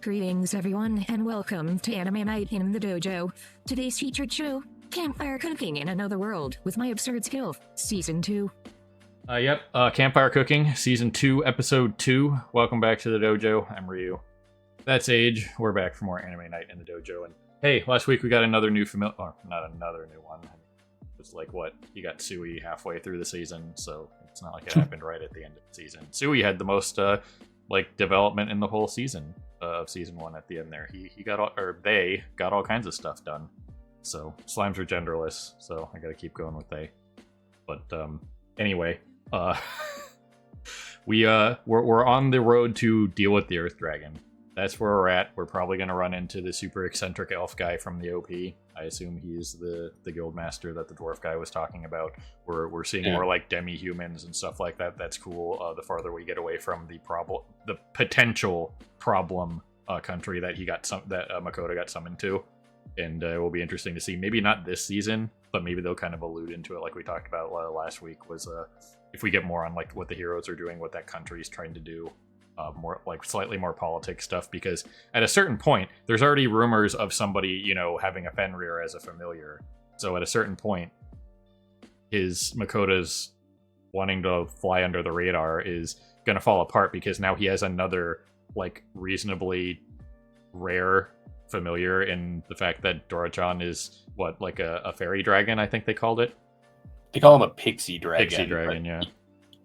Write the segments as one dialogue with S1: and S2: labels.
S1: Greetings, everyone, and welcome to Anime Night in the Dojo. Today's featured show, Campfire Cooking in Another World with My Absurd Skill, Season 2.
S2: Campfire Cooking, Season 2, Episode 2. Welcome back to the dojo. I'm Ryu. That's Age. We're back for more Anime Night in the dojo. And hey, last week we got another new familiar, or not another new one. It was like, what? You got Sui halfway through the season, so it's not like it happened right at the end of the season. Sui had the most, development in the whole season of Season 1 at the end there. They got all kinds of stuff done. So, slimes are genderless, so I gotta keep going with they. But, anyway, we're on the road to deal with the Earth Dragon. That's where we're at. We're probably going to run into the super eccentric elf guy from the OP. I assume he's the guild master that the dwarf guy was talking about. We're seeing more like demi-humans and stuff like that. That's cool. The farther we get away from the potential problem country that Makoto got summoned to, and it will be interesting to see. Maybe not this season, but maybe they'll kind of allude into it, like we talked about last week. Was if we get more on like what the heroes are doing, what that country is trying to do. More like slightly more politics stuff, because at a certain point there's already rumors of somebody having a Fenrir as a familiar. So at a certain point Makoto's wanting to fly under the radar is gonna fall apart, because now he has another like reasonably rare familiar in the fact that Dora-chan is like a fairy dragon. I think they called it.
S3: They call him a pixie dragon.
S2: Pixie dragon, yeah.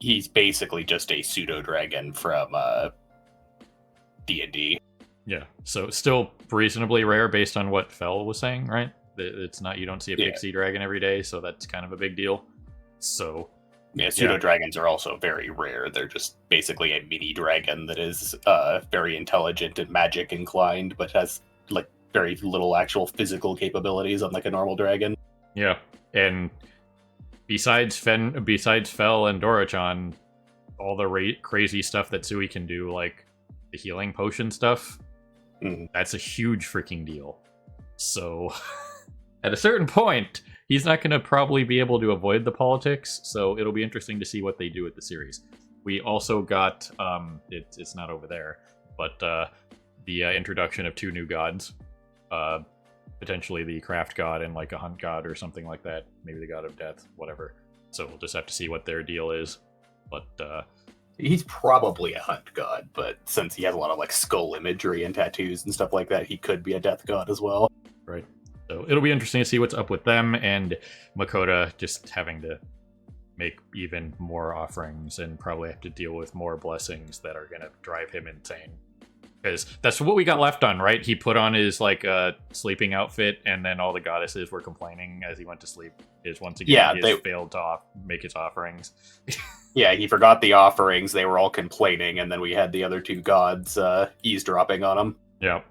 S3: He's basically just a pseudo-dragon from D&D.
S2: Yeah, so still reasonably rare based on what Fel was saying, right? It's not, you don't see a pixie dragon every day, so that's kind of a big deal. So
S3: yeah, pseudo-dragons are also very rare. They're just basically a mini dragon that is very intelligent and magic inclined, but has like very little actual physical capabilities, unlike a normal dragon.
S2: Yeah, and Besides Fel and Dora-chan, all the crazy stuff that Sui can do, like the healing potion stuff, that's a huge freaking deal. So, at a certain point, he's not going to probably be able to avoid the politics, so it'll be interesting to see what they do with the series. We also got, it's not over there, but the introduction of 2 new gods. Potentially the craft god and like a hunt god or something like that. Maybe the god of death, whatever. So we'll just have to see what their deal is. But
S3: he's probably a hunt god, but since he has a lot of like skull imagery and tattoos and stuff like that, he could be a death god as well.
S2: Right. So it'll be interesting to see what's up with them, and Makoto just having to make even more offerings and probably have to deal with more blessings that are going to drive him insane. Because that's what we got left on, right? He put on his sleeping outfit, and then all the goddesses were complaining as he went to sleep. Once again, they failed to make his offerings.
S3: Yeah, he forgot the offerings. They were all complaining, and then we had the other 2 gods eavesdropping on him.
S2: Yeah.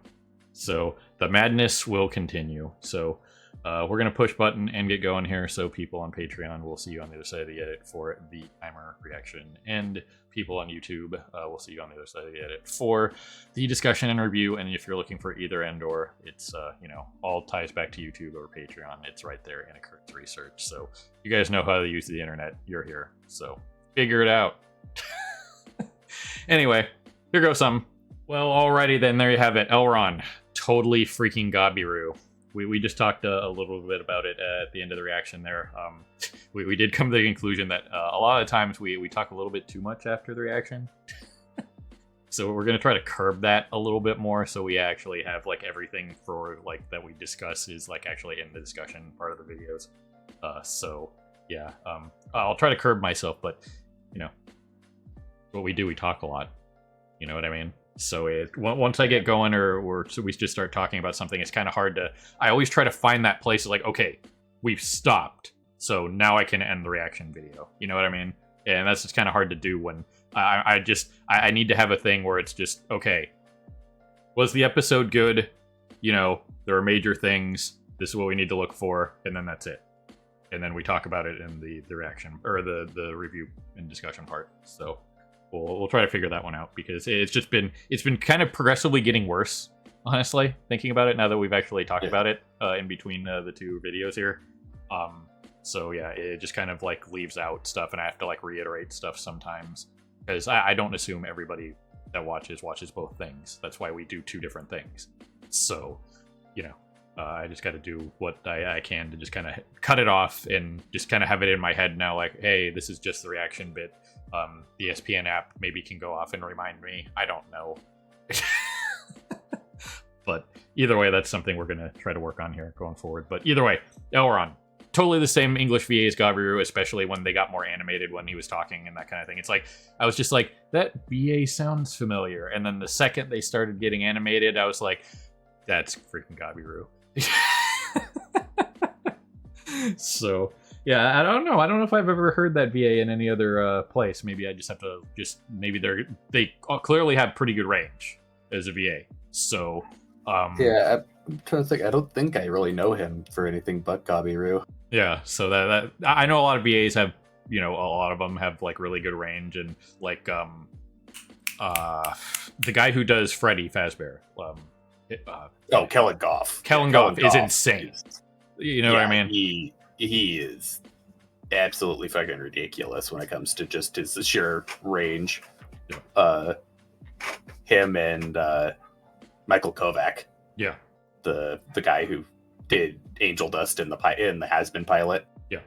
S2: So the madness will continue. So we're gonna push button and get going here. So people on Patreon will see you on the other side of the edit for the timer reaction, and people on YouTube will see you on the other side of the edit for the discussion and review. And if you're looking for either and or, it's all ties back to YouTube or Patreon. It's right there in a cursory search. So you guys know how to use the internet. You're here, so figure it out. Anyway, here goes some. Well, alrighty then, there you have it. Elron, totally freaking Gabiru. We just talked a little bit about it at the end of the reaction there. We did come to the conclusion that a lot of times we talk a little bit too much after the reaction. So we're going to try to curb that a little bit more, so we actually have like everything for like that we discuss is like actually in the discussion part of the videos. So yeah, I'll try to curb myself, but what we do, we talk a lot. You know what I mean? So once I get going or so we just start talking about something, it's kind of hard to... I always try to find that place like, okay, we've stopped, so now I can end the reaction video. You know what I mean? And that's just kind of hard to do when I need to have a thing where it's just, okay, was the episode good? There are major things. This is what we need to look for, and then that's it. And then we talk about it in the reaction, or the review and discussion part. So... We'll try to figure that one out, because it's been kind of progressively getting worse, honestly, thinking about it now that we've actually talked about it in between the 2 videos here. So yeah, it just kind of like leaves out stuff, and I have to like reiterate stuff sometimes, because I don't assume everybody that watches both things. That's why we do two different things. So, I just got to do what I can to just kind of cut it off and just kind of have it in my head now, like, hey, this is just the reaction bit. The ESPN app maybe can go off and remind me. I don't know. But either way, that's something we're going to try to work on here going forward. But either way, Elron, totally the same English VA as Gabiru, especially when they got more animated when he was talking and that kind of thing. It's like, I was just like, that VA sounds familiar. And then the second they started getting animated, I was like, that's freaking Gabiru. So, yeah, I don't know. I don't know if I've ever heard that VA in any other place. Maybe I just have to maybe they clearly have pretty good range as a VA. So,
S3: yeah, I'm trying to think. I don't think I really know him for anything but Gabiru.
S2: Yeah, so that I know a lot of VAs have, a lot of them have like really good range, and like the guy who does Freddy Fazbear,
S3: Kellen Goff.
S2: Kellen Goff is insane. You know what I mean?
S3: He is absolutely fucking ridiculous when it comes to just his sheer range.
S2: Yeah.
S3: Him and Michael Kovac.
S2: Yeah.
S3: The guy who did Angel Dust in the Has-Been pilot.
S2: Yeah.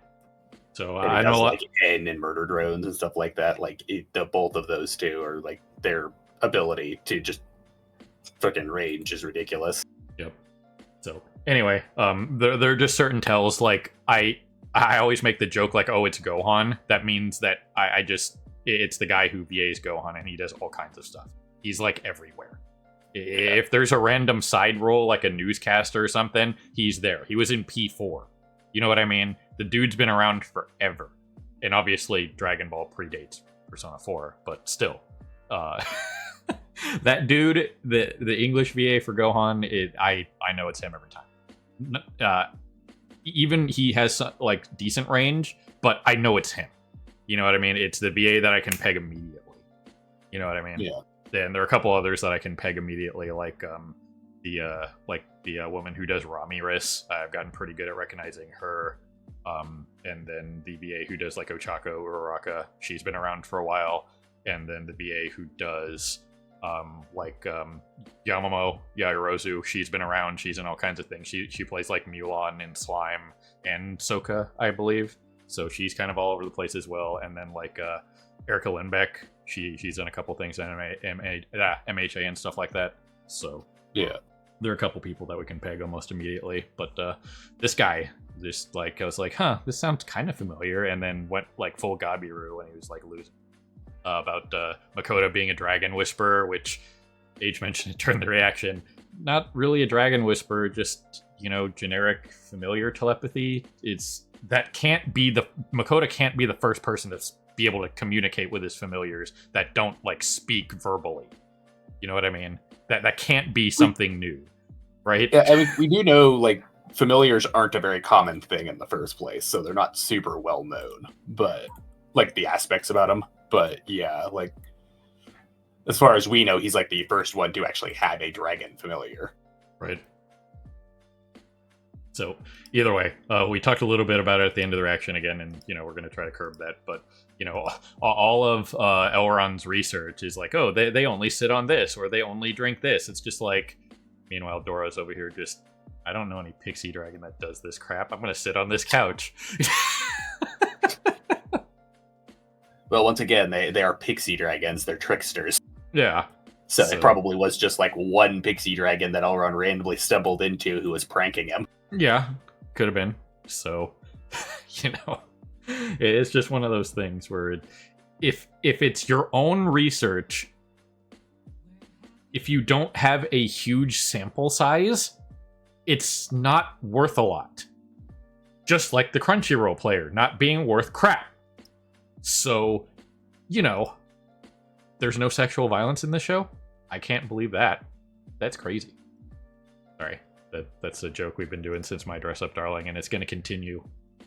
S2: So
S3: I know a lot, like N and Murder Drones and stuff like that. Like the both of those two are like their ability to just fucking range is ridiculous.
S2: Yep. So anyway, there are just certain tells. Like I always make the joke like, oh, it's Gohan. That means that it's the guy who VAs Gohan, and he does all kinds of stuff. He's like everywhere. Yeah. If there's a random side role like a newscaster or something, he's there. He was in P4. You know what I mean? The dude's been around forever. And obviously Dragon Ball predates Persona 4, but still. That dude, the English VA for Gohan, I know it's him every time. Even he has like decent range, but I know it's him. You know what I mean? It's the VA that I can peg immediately. You know what I mean? Yeah. And there are a couple others that I can peg immediately, like the woman who does Ramirez. I've gotten pretty good at recognizing her. And then the VA who does like Ochako Uraraka, she's been around for a while. And then the VA who does Yamamo Yaoyorozu, she's been around. She's in all kinds of things. She plays like Mulan and Slime and Soka, I believe. So she's kind of all over the place as well. And then like Erica Lindbeck, she's done a couple things in MHA and stuff like that. So
S3: yeah,
S2: there are a couple people that we can peg almost immediately. But this guy, just like I was like, huh, this sounds kind of familiar, and then went like full Gabiru when he was like losing about Makoto being a dragon whisperer, which Age mentioned during the reaction. Not really a dragon whisperer, just generic familiar telepathy. Makoto can't be the first person to be able to communicate with his familiars that don't like speak verbally. You know what I mean? That can't be something new, right?
S3: Yeah, I mean, we do know like familiars aren't a very common thing in the first place, so they're not super well known. But like the aspects about them. But yeah, like as far as we know, he's like the first one to actually have a dragon familiar.
S2: Right. So either way, we talked a little bit about it at the end of the reaction again, and we're going to try to curb that. But all of Elron's research is like, oh, they only sit on this, or they only drink this. It's just like, meanwhile, Dora's over here just, I don't know any pixie dragon that does this crap. I'm going to sit on this couch.
S3: Well, once again, they are pixie dragons. They're tricksters.
S2: Yeah.
S3: So it probably was just like one pixie dragon that Elron randomly stumbled into who was pranking him.
S2: Yeah, could have been. So, it's just one of those things where if it's your own research, if you don't have a huge sample size, it's not worth a lot. Just like the Crunchyroll player not being worth crap. So, there's no sexual violence in this show? I can't believe that. That's crazy. Sorry. That's a joke we've been doing since my Dress Up Darling, and it's going to continue.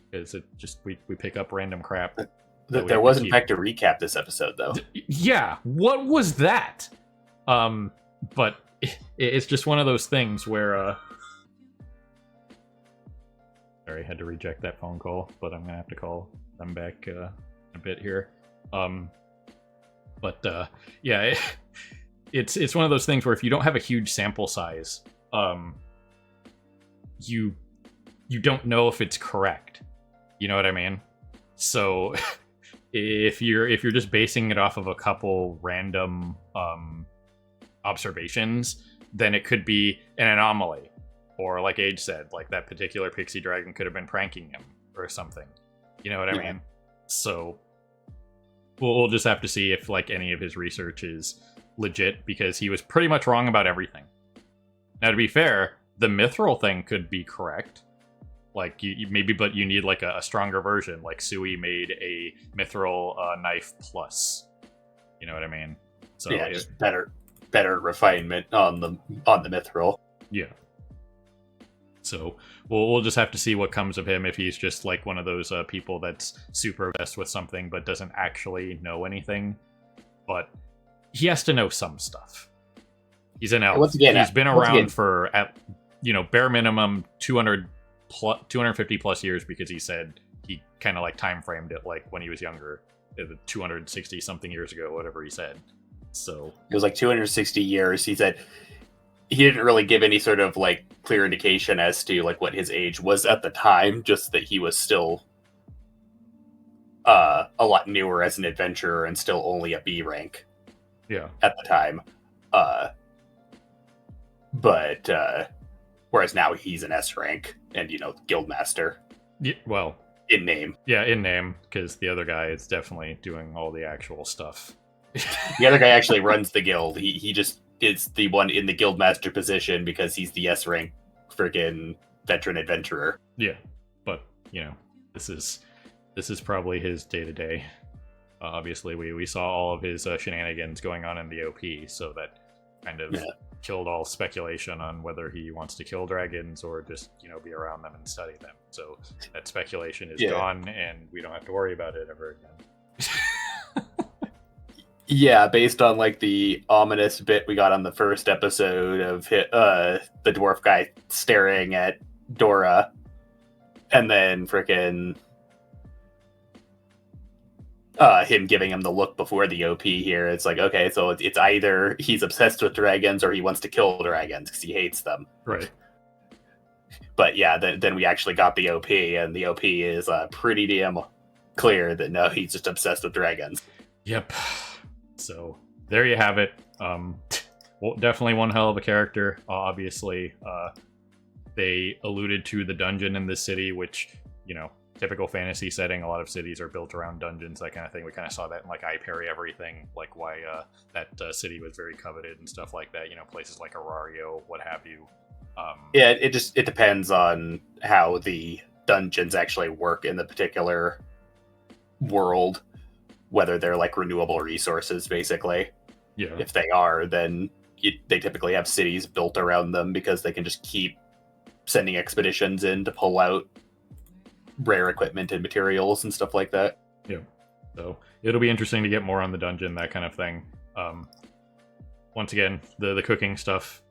S2: Because it just we pick up random crap.
S3: There was, in fact, a recap this episode, though.
S2: Yeah. What was that? But it's just one of those things where... Sorry, I had to reject that phone call, but I'm going to have to call them back a bit here. Yeah, it's one of those things where if you don't have a huge sample size, you don't know if it's correct. You know what I mean? So if you're just basing it off of a couple random observations, then it could be an anomaly, or like Age said, like that particular pixie dragon could have been pranking him or something. You know what I mean? So we'll just have to see if like any of his research is legit, because he was pretty much wrong about everything. Now, to be fair, the mithril thing could be correct. Like, you maybe, but you need like a stronger version. Like Sui made a mithril knife plus. You know what I mean? So
S3: yeah, just better refinement on the mithril.
S2: Yeah. So we'll just have to see what comes of him, if he's just like one of those people that's super obsessed with something but doesn't actually know anything. But he has to know some stuff. He's an elf. He's been around for, bare minimum 250 plus years, because he said he kind of like time framed it like when he was younger, 260 something years ago, whatever he said. So
S3: it was like 260 years. He said he didn't really give any sort of like clear indication as to like what his age was at the time, just that he was still a lot newer as an adventurer and still only a B rank.
S2: Yeah.
S3: At the time. But whereas now he's an S rank and, guildmaster.
S2: Yeah, well,
S3: in name.
S2: Yeah, in name, because the other guy is definitely doing all the actual stuff.
S3: The other guy actually runs the guild. He just is the one in the guildmaster position because he's the S rank freaking veteran adventurer.
S2: Yeah, but this is probably his day to day. Obviously, we saw all of his shenanigans going on in the OP, so that kind of killed all speculation on whether he wants to kill dragons or just be around them and study them. So that speculation is gone, and we don't have to worry about it ever again.
S3: Yeah, based on like the ominous bit we got on the first episode of the dwarf guy staring at Dora, and then frickin' him giving him the look before the OP here. It's like, okay, so it's either he's obsessed with dragons or he wants to kill dragons because he hates them.
S2: Right.
S3: But yeah, then we actually got the OP, and the OP is pretty damn clear that no, he's just obsessed with dragons.
S2: Yep. So there you have it. Well, definitely one hell of a character. Obviously, they alluded to the dungeon in this city, which, typical fantasy setting. A lot of cities are built around dungeons, that kind of thing. We kind of saw that in like I Parry Everything, like why that city was very coveted and stuff like that. Places like Arario, what have you.
S3: Yeah, it depends on how the dungeons actually work in the particular world. Whether they're like renewable resources, basically.
S2: Yeah.
S3: If they are, then they typically have cities built around them because they can just keep sending expeditions in to pull out rare equipment and materials and stuff like that.
S2: Yeah. So it'll be interesting to get more on the dungeon, that kind of thing. Once again, the cooking stuff,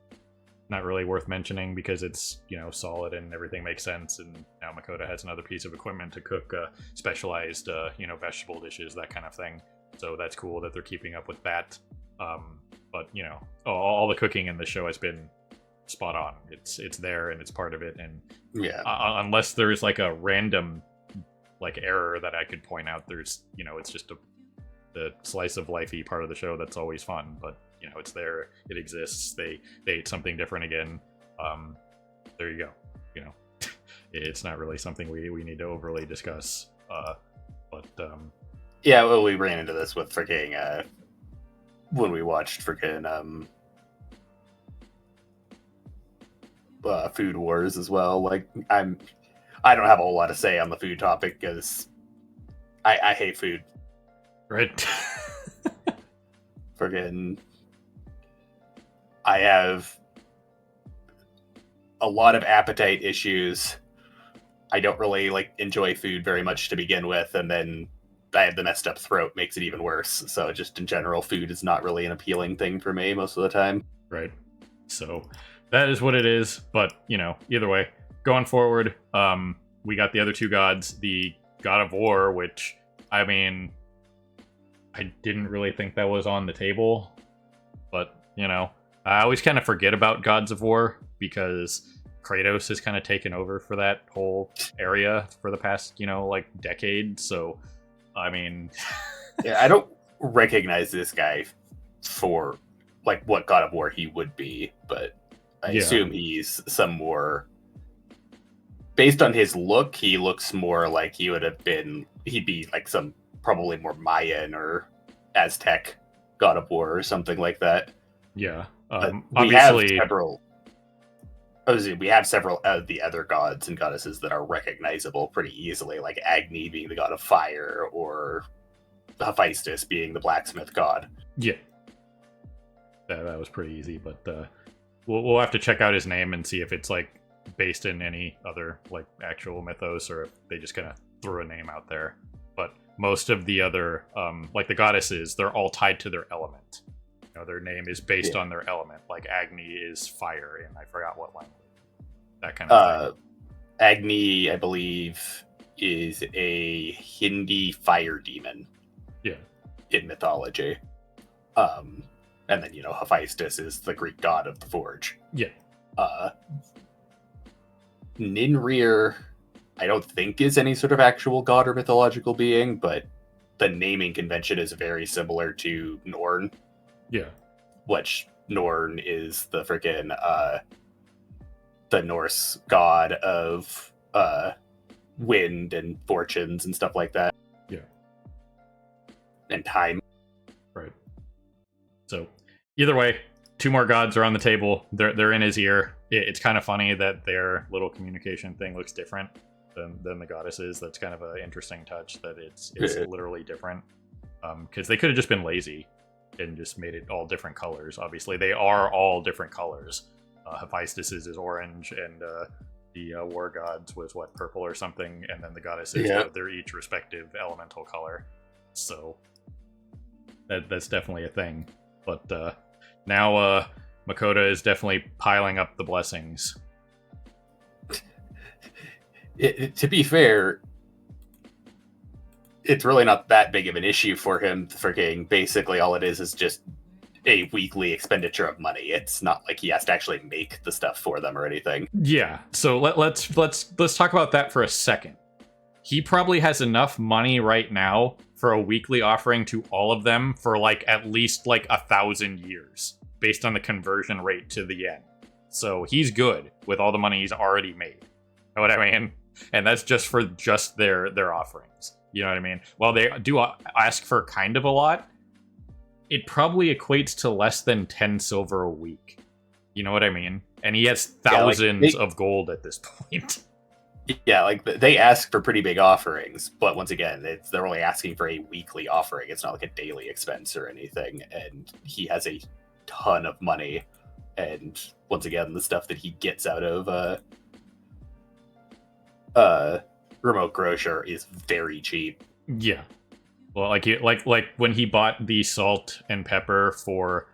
S2: not really worth mentioning because it's, solid and everything makes sense. And now Makoto has another piece of equipment to cook specialized, vegetable dishes, that kind of thing. So that's cool that they're keeping up with that. But, all the cooking in the show has been spot on. It's there and it's part of it. And unless there's like a random like error that I could point out, there's, it's just the slice of lifey part of the show that's always fun. But it's there, it exists. They ate something different again. There you go. It's not really something we need to overly discuss. But
S3: yeah, well, we ran into this with freaking when we watched freaking Food Wars as well. Like I don't have a whole lot to say on the food topic because I hate food.
S2: Right.
S3: Freaking. I have a lot of appetite issues. I don't really enjoy food very much to begin with, and then I have the messed up throat, makes it even worse. So just in general, food is not really an appealing thing for me most of the time.
S2: Right. So that is what it is. But, either way, going forward, we got the other two gods, the God of War, which, I didn't really think that was on the table, but you know. I always kind of forget about Gods of War because Kratos has kind of taken over for that whole area for the past, like decade. So, I mean,
S3: yeah, I don't recognize this guy for like what God of War he would be, but I assume he's some more. Based on his look, he looks more like he'd be like some probably more Mayan or Aztec God of War or something like that.
S2: Yeah.
S3: We have several of the other gods and goddesses that are recognizable pretty easily, like Agni being the god of fire, or Hephaestus being the blacksmith god.
S2: Yeah. That was pretty easy, but we'll have to check out his name and see if it's like based in any other like actual mythos or if they just kind of threw a name out there. But most of the other like the goddesses, they're all tied to their element. Their name is based on their element. Like Agni is fire, and I forgot what language. That kind of thing.
S3: Agni, I believe, is a Hindi fire demon.
S2: Yeah. In
S3: mythology. And then, Hephaestus is the Greek god of the forge.
S2: Yeah.
S3: Ninrir, I don't think is any sort of actual god or mythological being, but the naming convention is very similar to Norn.
S2: Yeah.
S3: Which Norn is the freaking the Norse god of wind and fortunes and stuff like that.
S2: Yeah.
S3: And time.
S2: Right. So either way, 2 more gods are on the table. They're in his ear. It's kind of funny that their little communication thing looks different than the goddesses. That's kind of an interesting touch that it's literally different. Because they could have just been lazy and just made it all different colors. Obviously, they are all different colors. Hephaestus is orange, and the war gods was purple or something, and then the goddesses they're each respective elemental color. So that's definitely a thing. But now Makoto is definitely piling up the blessings.
S3: To be fair, it's really not that big of an issue for him. Freaking basically all it is just a weekly expenditure of money. It's not like he has to actually make the stuff for them or anything.
S2: Yeah. So let's talk about that for a second. He probably has enough money right now for a weekly offering to all of them for at least 1,000 years based on the conversion rate to the yen. So he's good with all the money he's already made. Know what I mean? And that's just for their offerings. You know what I mean? While they do ask for kind of a lot, it probably equates to less than 10 silver a week. You know what I mean? And he has thousands of gold at this point.
S3: Yeah, they ask for pretty big offerings, but once again, they're only asking for a weekly offering. It's not like a daily expense or anything, and he has a ton of money. And once again, the stuff that he gets out of remote grocer is very cheap.
S2: Yeah. Well, like when he bought the salt and pepper for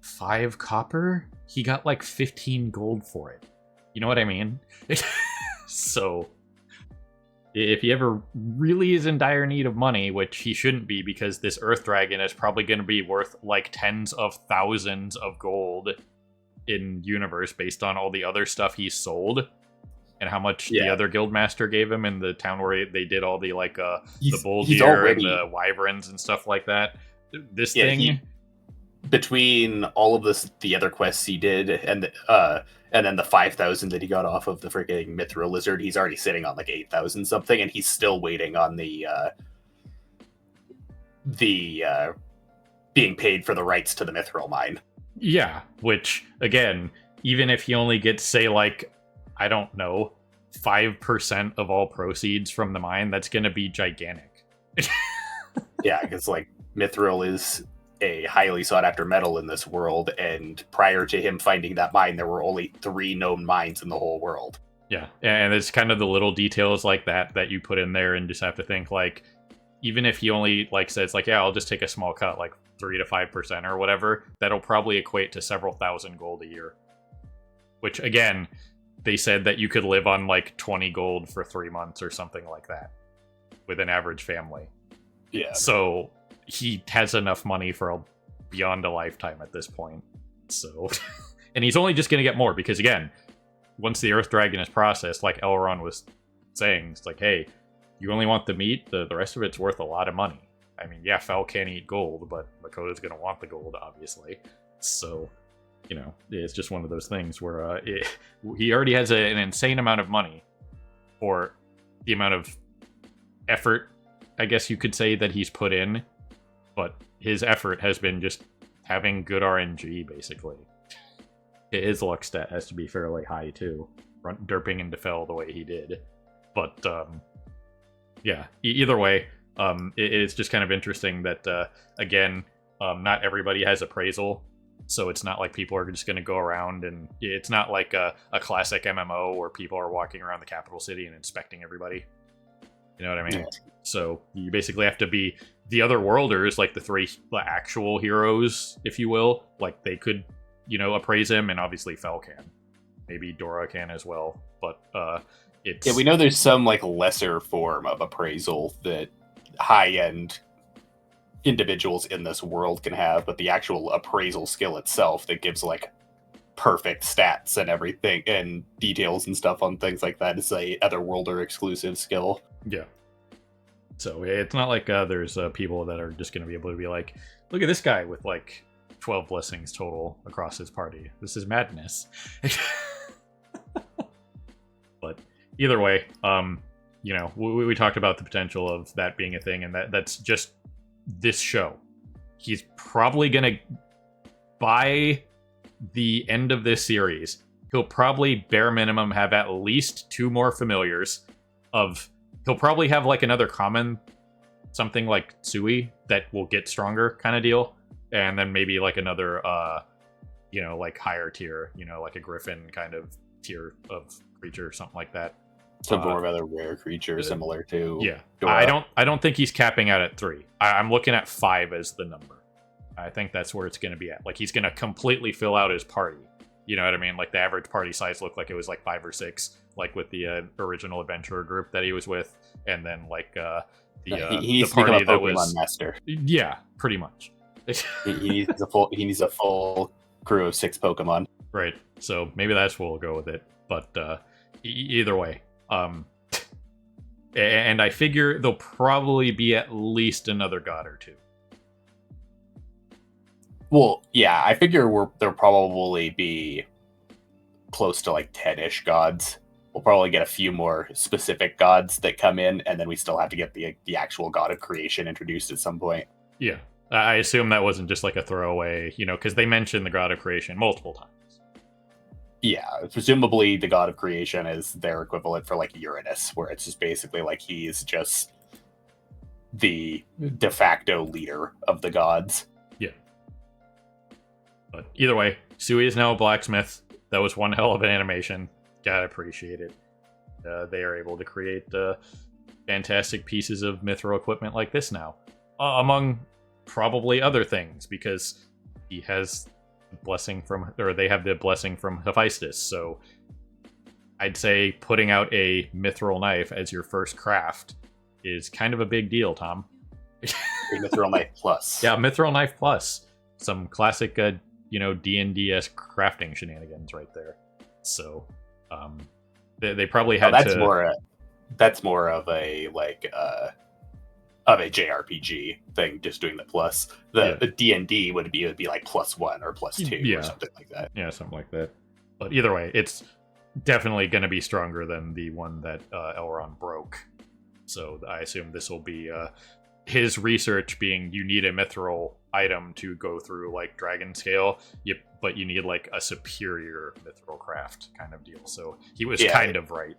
S2: 5 copper, he got 15 gold for it. You know what I mean? So if he ever really is in dire need of money, which he shouldn't be because this Earth Dragon is probably going to be worth tens of thousands of gold in universe based on all the other stuff he sold. And how much the other guildmaster gave him in the town where they did all the the bull deer and the wyverns and stuff like that. This thing,
S3: between all of the other quests he did, and then the 5,000 that he got off of the freaking Mithril Lizard, he's already sitting on 8,000 something, and he's still waiting on the being paid for the rights to the Mithril mine.
S2: Yeah, which again, even if he only gets say I don't know, 5% of all proceeds from the mine, that's going to be gigantic.
S3: Yeah, because Mithril is a highly sought after metal in this world, and prior to him finding that mine, there were only 3 known mines in the whole world.
S2: Yeah, and it's kind of the little details like that you put in there, and just have to think even if he only says yeah, I'll just take a small cut, 3 to 5% or whatever, that'll probably equate to several thousand gold a year. Which again, they said that you could live on 20 gold for 3 months or something like that with an average family.
S3: Yeah.
S2: So he has enough money for beyond a lifetime at this point. So, and he's only just going to get more because, again, once the Earth Dragon is processed, like Elrond was saying, it's like, hey, you only want the meat, the rest of it's worth a lot of money. I mean, yeah, Fel can't eat gold, but Makoto's going to want the gold, obviously. So, you know, it's just one of those things where he already has an insane amount of money for the amount of effort, I guess you could say, that he's put in. But his effort has been just having good RNG, basically. His luck stat has to be fairly high, too. Derping into Fel the way he did. But, yeah, either way, it's just kind of interesting that, again, not everybody has appraisal. So it's not like people are just going to go around and it's not like a classic MMO where people are walking around the capital city and inspecting everybody. You know what I mean? Yeah. So you basically have to be the other worlders, like the three actual heroes, if you will. Like they could, you know, appraise him, and obviously Fel can. Maybe Dora can as well. But it's...
S3: Yeah, we know there's some like lesser form of appraisal that high-end individuals in this world can have, but the actual appraisal skill itself that gives like perfect stats and everything and details and stuff on things like that is a otherworlder exclusive skill.
S2: Yeah. So it's not like there's people that are just going to be able to be like, look at this guy with like 12 blessings total across his party. This is madness. But either way, you know, we talked about the potential of that being a thing, and that's just this show. He's probably gonna, by the end of this series, he'll probably bare minimum have at least 2 more familiars. He'll probably have like another common, something like Sui that will get stronger kind of deal, and then maybe like another you know, like higher tier, you know, like a griffin kind of tier of creature, something like that.
S3: Some more of other rare creatures similar to...
S2: Yeah. Dora. I don't think he's capping out at 3. I'm looking at 5 as the number. I think that's where it's going to be at. Like, he's going to completely fill out his party. You know what I mean? Like, the average party size looked like it was like 5 or 6, like with the original adventurer group that he was with, and then like the party that was... Master. Yeah, pretty much.
S3: he needs a full crew of 6 Pokemon.
S2: Right. So maybe that's where we'll go with it. But either way. And I figure there'll probably be at least another god or 2.
S3: Well, yeah, I figure there'll probably be close to like 10-ish gods. We'll probably get a few more specific gods that come in, and then we still have to get the actual god of creation introduced at some point.
S2: Yeah, I assume that wasn't just like a throwaway, you know, because they mentioned the god of creation multiple times.
S3: Yeah, presumably the god of creation is their equivalent for like Uranus, where it's just basically like he's just the de facto leader of the gods.
S2: Yeah. But either way, Sui is now a blacksmith. That was one hell of an animation. Gotta appreciate it. They are able to create fantastic pieces of mithril equipment like this now. Among probably other things, because he has... blessing from, or they have the blessing from Hephaestus, so I'd say putting out a mithril knife as your first craft is kind of a big deal, Tom.
S3: Mithril knife plus.
S2: Yeah, mithril knife plus. Some classic, you know, D&D-esque crafting shenanigans right there. So, they probably had to...
S3: That's more of a, like, of a JRPG thing, just doing the plus. The D&D would be like +1 or +2 or something like that.
S2: Yeah, something like that. But either way, it's definitely going to be stronger than the one that Elrond broke. So I assume this will be his research being, you need a mithril item to go through like dragon scale, but you need like a superior mithril craft kind of deal. So he was kind of right.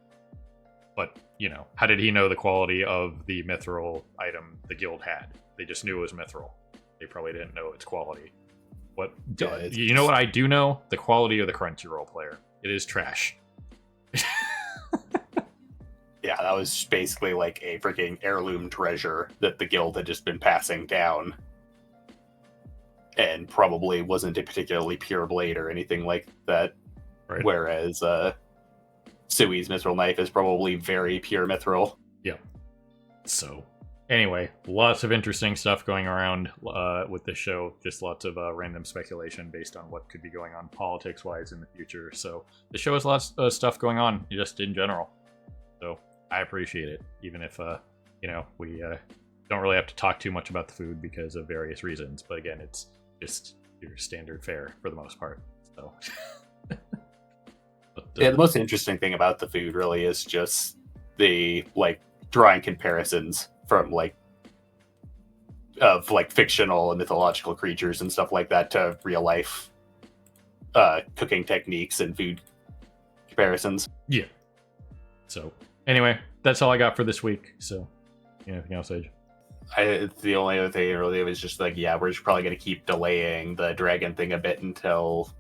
S2: But, you know, how did he know the quality of the mithril item the guild had? They just knew it was mithril. They probably didn't know its quality. You know what I do know? The quality of the Crunchyroll player. It is trash.
S3: Yeah, that was basically like a freaking heirloom treasure that the guild had just been passing down. And probably wasn't a particularly pure blade or anything like that. Right. Whereas, Sui's mithril knife is probably very pure mithril.
S2: Yeah. So, Anyway, lots of interesting stuff going around with the show. Just lots of random speculation based on what could be going on politics-wise in the future. So the show has lots of stuff going on, just in general. So I appreciate it, even if we don't really have to talk too much about the food because of various reasons. But again, it's just your standard fare for the most part. So.
S3: Yeah, the most interesting thing about the food really is just the drawing comparisons from fictional and mythological creatures and stuff like that to real life cooking techniques and food comparisons.
S2: Yeah. So anyway, that's all I got for this week. So anything else, Age?
S3: The only other thing really was just we're just probably going to keep delaying the dragon thing a bit until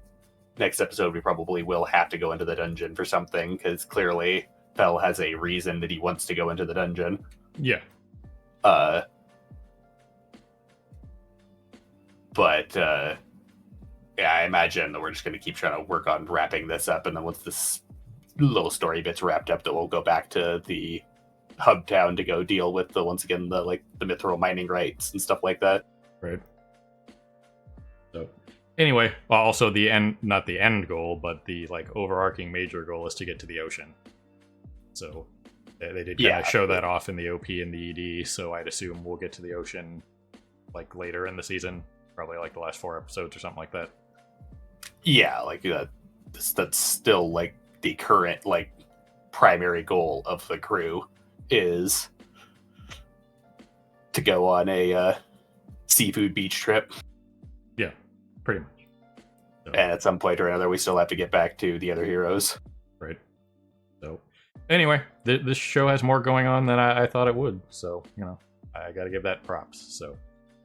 S3: next episode. We probably will have to go into the dungeon for something, because clearly Fel has a reason that he wants to go into the dungeon.
S2: Yeah.
S3: But I imagine that we're just going to keep trying to work on wrapping this up, and then once this little story bit's wrapped up, that we'll go back to the hub town to go deal with the mithril mining rights and stuff like that.
S2: Right. So anyway, well, also not the end goal, but the overarching major goal is to get to the ocean. So they did kind of show that off in the OP and the ED, so I'd assume we'll get to the ocean later in the season, probably the last 4 episodes or something like that.
S3: Yeah, that's still the current primary goal of the crew is to go on a seafood beach trip.
S2: Yeah, pretty much. So.
S3: And at some point or another, we still have to get back to the other heroes.
S2: Right. So anyway, this show has more going on than I thought it would. So, I got to give that props. So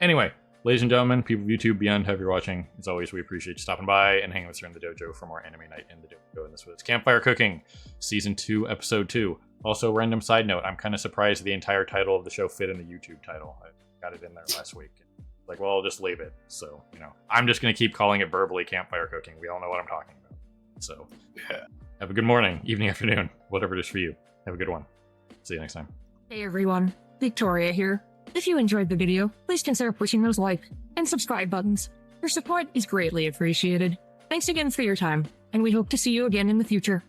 S2: anyway, ladies and gentlemen, people of YouTube, beyond, however you're watching, as always, we appreciate you stopping by and hanging with us here in the dojo for more Anime Night in the dojo. And this was Campfire Cooking, Season 2, Episode 2. Also, random side note, I'm kind of surprised the entire title of the show fit in the YouTube title. I got it in there last week. I'll just leave it. So, I'm just going to keep calling it verbally Campfire Cooking. We all know what I'm talking about. So, have a good morning, evening, afternoon, whatever it is for you. Have a good one. See you next time.
S1: Hey everyone, Victoria here. If you enjoyed the video, please consider pushing those like and subscribe buttons. Your support is greatly appreciated. Thanks again for your time, and we hope to see you again in the future.